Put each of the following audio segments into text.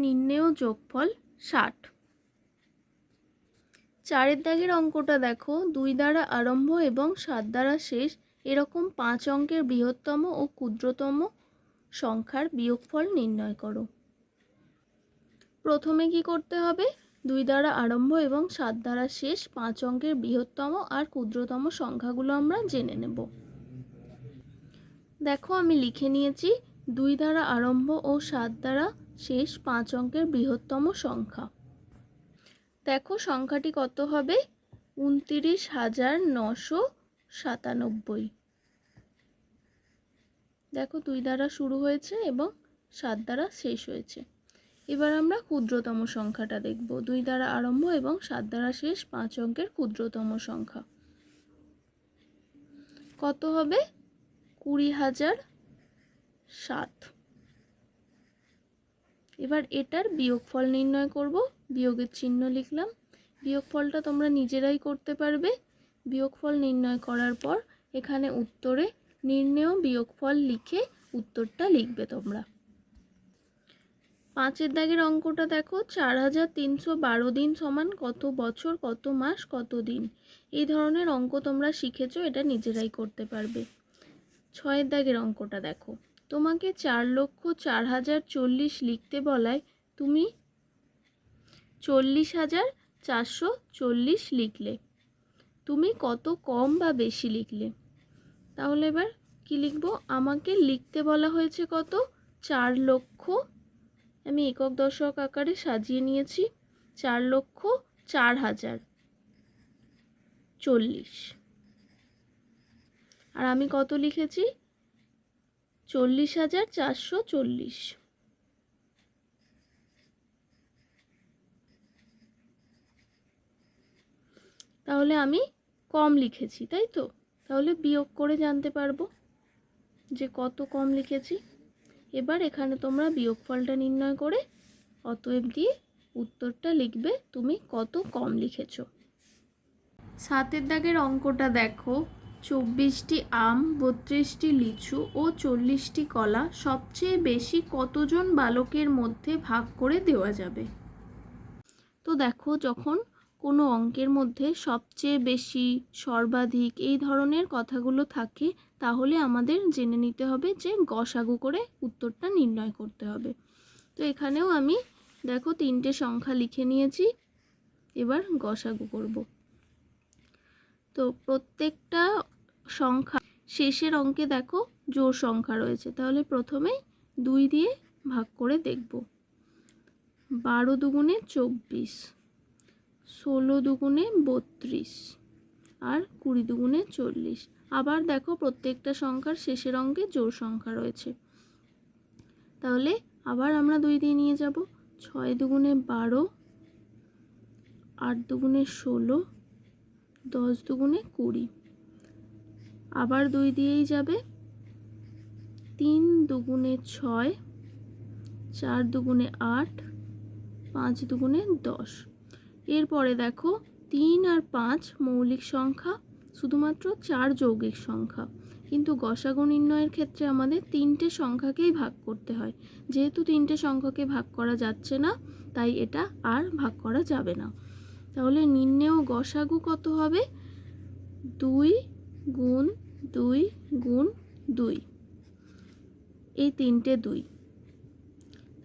নির্ণেয় যোগফল 60। 4 দাগের অঙ্কটা দেখো, 2 দ্বারা আরম্ভ এবং 7 দ্বারা শেষ এরকম 5 অঙ্কের বৃহত্তম ও ক্ষুদ্রতম সংখ্যার বিয়োগফল নির্ণয় করো। প্রথমে কি করতে হবে, 2 দ্বারা আরম্ভ এবং 7 দ্বারা শেষ 5 অঙ্কের বৃহত্তম আর ক্ষুদ্রতম সংখ্যাগুলো আমরা জেনে নেব। দেখো আমি লিখে নিয়েছি 2 দ্বারা আরম্ভ ও 7 দ্বারা শেষ 5 অঙ্কের বৃহত্তম সংখ্যা। দেখো সংখ্যাটি কত হবে, 29,997। দেখো 2 দ্বারা শুরু হয়েছে এবং 7 দ্বারা শেষ হয়েছে। এবার আমরা ক্ষুদ্রতম সংখ্যাটা দেখব। 2 দ্বারা আরম্ভ এবং 7 দ্বারা শেষ 5 অঙ্কের ক্ষুদ্রতম সংখ্যা কত হবে, 20,007। এবার এটার বিয়োগফল নির্ণয় করব। বিয়োগের চিহ্ন লিখলাম। বিয়োগফলটা তোমরা নিজেরাই করতে পারবে। বিয়োগফল নির্ণয় করার পর এখানে উত্তরে নির্ণেয় বিয়োগফল লিখে উত্তরটা লিখবে তোমরা। 5 দাগের অঙ্কটা দেখো, 4,312 দিন সমান কত বছর, কত মাস, কত দিন। এই ধরনের অঙ্ক তোমরা শিখেছো, এটা নিজেরাই করতে পারবে। 6 দাগের অঙ্কটা দেখো, তোমাকে 4,04,040 লিখতে বলায় তুমি 40,440 লিখলে। তুমি কত কম বা বেশি লিখলে? তাহলে এবার কি লিখব, আমাকে লিখতে বলা হয়েছে কত, 4,00,000। আমি একক দশক আকারে সাজিয়ে নিয়েছি, 4,04,040। আর আমি কত লিখেছি, 40,440। তাহলে আমি কম লিখেছি, তাই তো? তাহলে বিয়োগ করে জানতে পারবো যে কত কম লিখেছি। এবার এখানে তোমরা বিয়োগফলটা নির্ণয় করে অতএব দিয়ে উত্তরটা লিখবে তুমি কত কম লিখেছো। 7 দাগের অঙ্কটা দেখো, 24টি আম, 32টি লিচু ও 40টি কলা সবচেয়ে বেশি কতজন বালকের মধ্যে ভাগ করে দেওয়া যাবে? তো দেখো, যখন কোনো অঙ্কের মধ্যে সবচেয়ে বেশি, সর্বাধিক এই ধরনের কথাগুলো থাকে তাহলে আমাদের জেনে নিতে হবে যে গসাগু করে উত্তরটা নির্ণয় করতে হবে। তো এখানেও আমি দেখো 3টে সংখ্যা লিখে নিয়েছি, এবার গসাগু করব। তো প্রত্যেকটা সংখ্যা শেষের অঙ্কে দেখো জোড় সংখ্যা রয়েছে, তাহলে প্রথমেই 2 দিয়ে ভাগ করে দেখব। 12 দুগুণে 24, 16 দুগুণে 32 আর 20 দুগুণে 40। আবার দেখো প্রত্যেকটা সংখ্যার শেষের অঙ্কে জোড় সংখ্যা রয়েছে, তাহলে আবার আমরা 2 দিয়ে নিয়ে যাব। 6 দুগুণে 12, 8 দুগুণে 16, 10 দুগুণে 20। আবার 2 দিয়েই যাবে। 3 দুগুণে 6, 4 দুগুণে 8, 5 দুগুণে 10। এরপরে দেখো 3 আর 5 মৌলিক সংখ্যা, শুধুমাত্র 4 যৌগিক সংখ্যা, কিন্তু গসাগু নির্ণয়ের ক্ষেত্রে আমাদের 3টে সংখ্যাকেই ভাগ করতে হয়। যেহেতু 3টে সংখ্যাকে ভাগ করা যাচ্ছে না, তাই এটা আর ভাগ করা যাবে না। তাহলে নির্ণেয় গসাগু কত হবে, 2 গুণ 2 গুণ 2, এই 3টে 2।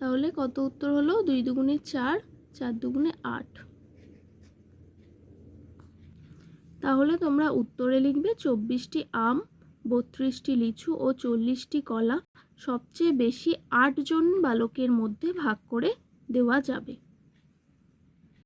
তাহলে কত উত্তর হলো, 2 দুগুণে 4, 4 দুগুণে 8। তাহলে তোমরা উত্তরে লিখবে 24টি আম, 32টি লিচু ও 40টি কলা সবচেয়ে বেশি 8 জন বালকের মধ্যে ভাগ করে দেওয়া যাবে।